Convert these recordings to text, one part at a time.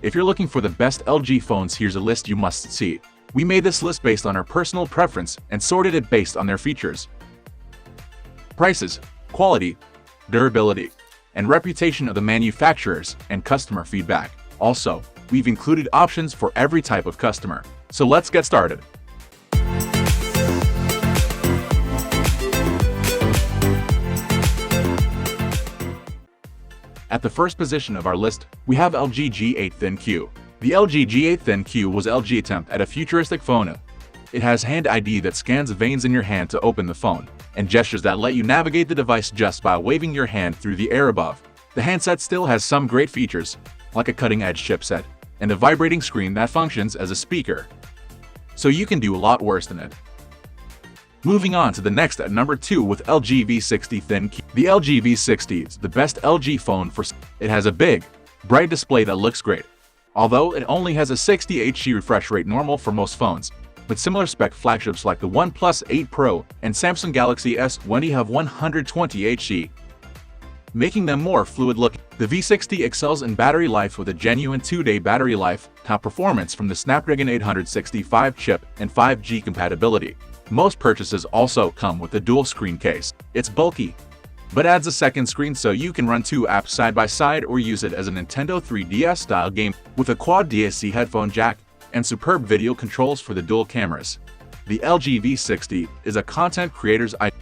If you're looking for the best LG phones, here's a list you must see. We made this list based on our personal preference and sorted it based on their features, prices, quality, durability, and reputation of the manufacturers and customer feedback. Also, we've included options for every type of customer. So let's get started. At the first position of our list, we have LG G8 ThinQ. The LG G8 ThinQ was LG's attempt at a futuristic phone. It has Hand ID that scans veins in your hand to open the phone, and gestures that let you navigate the device just by waving your hand through the air above. The handset still has some great features, like a cutting-edge chipset, and a vibrating screen that functions as a speaker. So you can do a lot worse than it. Moving on to the next at number 2 with LG V60 ThinQ. The LG V60 is the best LG phone for. It has a big, bright display that looks great, although it only has a 60 Hz refresh rate, normal for most phones. But similar spec flagships like the OnePlus 8 Pro and Samsung Galaxy S20 have 120 Hz, making them more fluid looking. The V60 excels in battery life with a genuine 2-day battery life, top performance from the Snapdragon 865 chip, and 5G compatibility. Most purchases also come with a dual screen case. It's bulky, but adds a second screen so you can run 2 apps side by side or use it as a Nintendo 3DS style game, with a quad DAC headphone jack and superb video controls for the dual cameras. The LG V60 is a content creator's idea.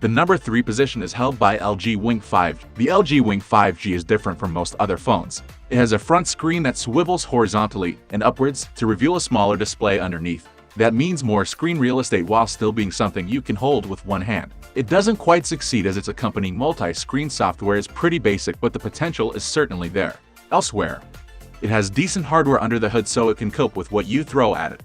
The number 3 position is held by LG Wing 5. The LG Wing 5G is different from most other phones. It has a front screen that swivels horizontally and upwards to reveal a smaller display underneath. That means more screen real estate while still being something you can hold with one hand. It doesn't quite succeed as its accompanying multi-screen software is pretty basic, but the potential is certainly there. Elsewhere, it has decent hardware under the hood so it can cope with what you throw at it.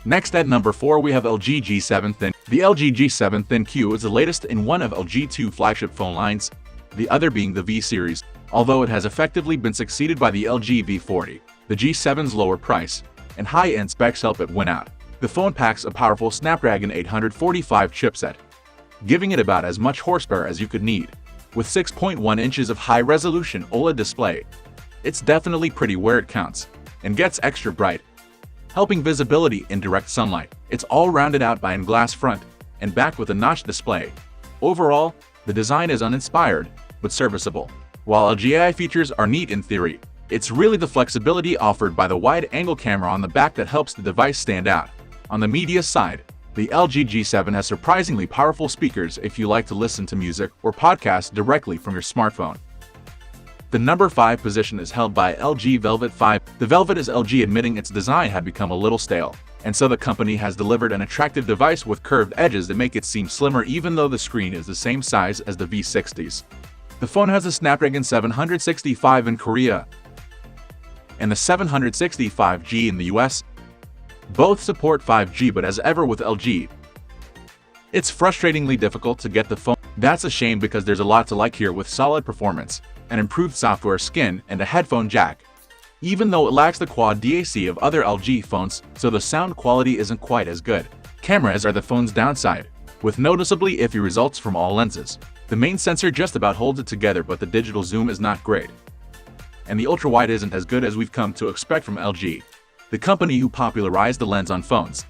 Next at number 4 we have LG G7 ThinQ. The LG G7 ThinQ is the latest in one of LG's 2 flagship phone lines, the other being the V series. Although it has effectively been succeeded by the LG V40, the G7's lower price and high-end specs help it win out. The phone packs a powerful Snapdragon 845 chipset, giving it about as much horsepower as you could need. With 6.1 inches of high-resolution OLED display, it's definitely pretty where it counts, and gets extra bright, helping visibility in direct sunlight. It's all rounded out by a glass front and back with a notched display. Overall, the design is uninspired, but serviceable. While LG AI features are neat in theory, it's really the flexibility offered by the wide-angle camera on the back that helps the device stand out. On the media side, the LG G7 has surprisingly powerful speakers if you like to listen to music or podcasts directly from your smartphone. The number 5 position is held by LG Velvet 5. The Velvet is LG admitting its design had become a little stale, and so the company has delivered an attractive device with curved edges that make it seem slimmer even though the screen is the same size as the V60's. The phone has a Snapdragon 765 in Korea and the 765G in the US. Both support 5G, but as ever with LG, it's frustratingly difficult to get the phone. That's a shame because there's a lot to like here with solid performance, an improved software skin, and a headphone jack. Even though it lacks the quad DAC of other LG phones, so the sound quality isn't quite as good. Cameras are the phone's downside, with noticeably iffy results from all lenses. The main sensor just about holds it together, but the digital zoom is not great, and the ultra-wide isn't as good as we've come to expect from LG, the company who popularized the lens on phones.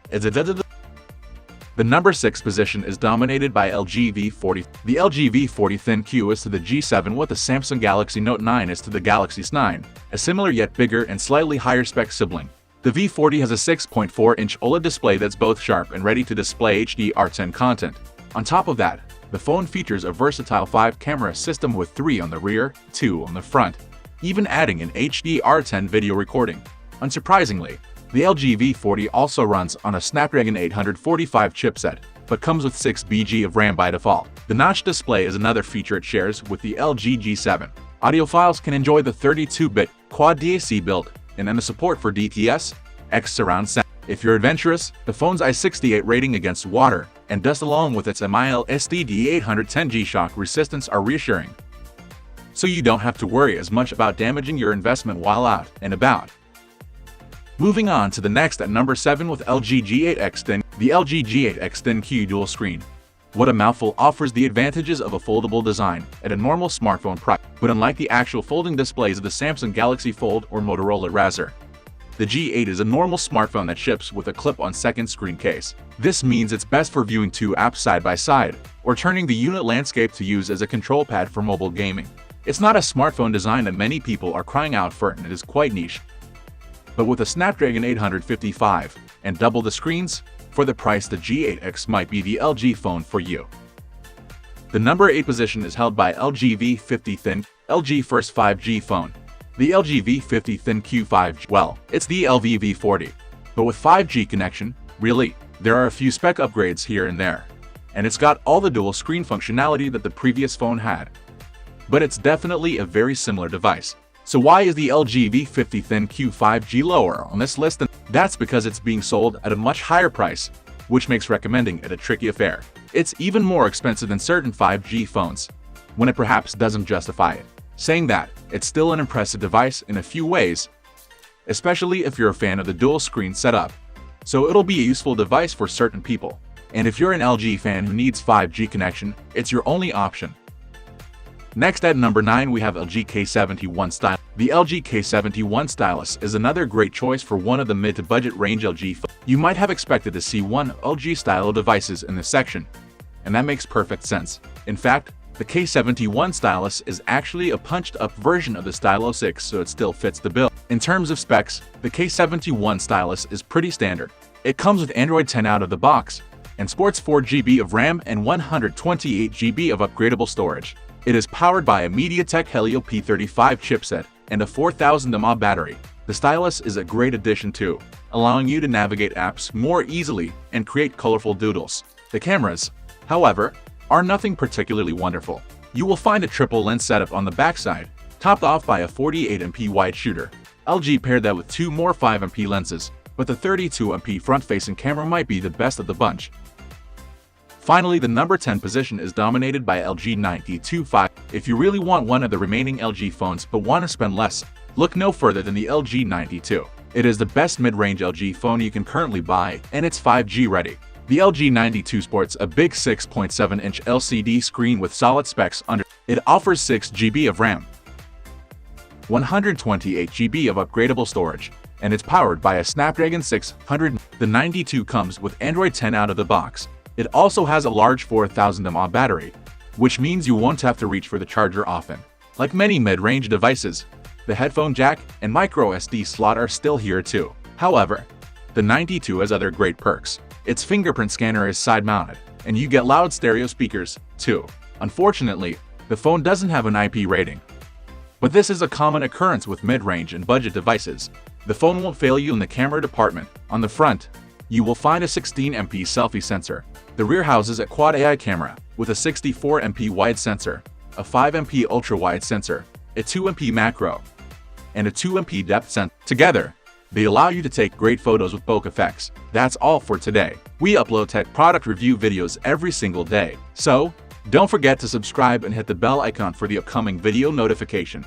The number 6 position is dominated by LG V40. The LG V40 ThinQ is to the G7 what the Samsung Galaxy Note 9 is to the Galaxy S9, a similar yet bigger and slightly higher spec sibling. The V40 has a 6.4-inch OLED display that's both sharp and ready to display HDR10 content. On top of that, the phone features a versatile 5-camera system with 3 on the rear, 2 on the front, even adding an HDR10 video recording. Unsurprisingly, the LG V40 also runs on a Snapdragon 845 chipset, but comes with 6 GB of RAM by default. The notched display is another feature it shares with the LG G7. Audiophiles can enjoy the 32-bit quad DAC build and the support for DTS X surround sound. If you're adventurous, the phone's I68 rating against water and dust along with its MIL-STD 810G shock resistance are reassuring, so you don't have to worry as much about damaging your investment while out and about. Moving on to the next at number 7 with LG G8X ThinQ. The LG G8X ThinQ dual screen. What a Mouthful offers the advantages of a foldable design at a normal smartphone price, but unlike the actual folding displays of the Samsung Galaxy Fold or Motorola Razr, the G8 is a normal smartphone that ships with a clip-on second screen case. This means it's best for viewing two apps side by side, or turning the unit landscape to use as a control pad for mobile gaming. It's not a smartphone design that many people are crying out for, and it is quite niche. But with a Snapdragon 855 and double the screens, for the price, the G8X might be the LG phone for you. The number 8 position is held by LG V50 ThinQ, LG first 5G phone. The LG V50 ThinQ 5G, well, it's the LV V40. But with 5G connection, really, there are a few spec upgrades here and there. And it's got all the dual screen functionality that the previous phone had. But it's definitely a very similar device. So why is the LG V50 ThinQ 5G lower on this list? That's because it's being sold at a much higher price, which makes recommending it a tricky affair. It's even more expensive than certain 5G phones, when it perhaps doesn't justify it. Saying that, it's still an impressive device in a few ways, especially if you're a fan of the dual screen setup. So it'll be a useful device for certain people. And if you're an LG fan who needs 5G connection, it's your only option. Next at number 9 we have LG K71 Stylus. The LG K71 Stylus is another great choice for one of the mid to budget range LG phones. You might have expected to see one LG style devices in this section, and that makes perfect sense. In fact, the K71 Stylus is actually a punched-up version of the Stylus 6, so it still fits the bill. In terms of specs, the K71 Stylus is pretty standard. It comes with Android 10 out of the box, and sports 4 GB of RAM and 128 GB of upgradable storage. It is powered by a MediaTek Helio P35 chipset and a 4000 mAh battery. The Stylus is a great addition too, allowing you to navigate apps more easily and create colorful doodles. The cameras, however, are nothing particularly wonderful. You will find a triple lens setup on the backside, topped off by a 48MP wide shooter. LG paired that with two more 5MP lenses, but the 32MP front-facing camera might be the best of the bunch. Finally, the number 10 position is dominated by LG G8 If you really want one of the remaining LG phones but want to spend less, look no further than the LG G8. It is the best mid-range LG phone you can currently buy, and it's 5G ready. The LG G8 sports a big 6.7-inch LCD screen with solid specs under. It offers 6 GB of RAM, 128 GB of upgradable storage, and it's powered by a Snapdragon 600. The G8 comes with Android 10 out of the box. It also has a large 4000 mAh battery, which means you won't have to reach for the charger often. Like many mid-range devices, the headphone jack and micro SD slot are still here too. However, the G8 has other great perks. Its fingerprint scanner is side-mounted, and you get loud stereo speakers too. Unfortunately, the phone doesn't have an IP rating. But this is a common occurrence with mid-range and budget devices. The phone won't fail you in the camera department. On the front, you will find a 16MP selfie sensor. The rear houses a quad AI camera with a 64MP wide sensor, a 5MP ultra-wide sensor, a 2MP macro, and a 2MP depth sensor. Together, they allow you to take great photos with bokeh effects. That's all for today. We upload tech product review videos every single day, so don't forget to subscribe and hit the bell icon for the upcoming video notification.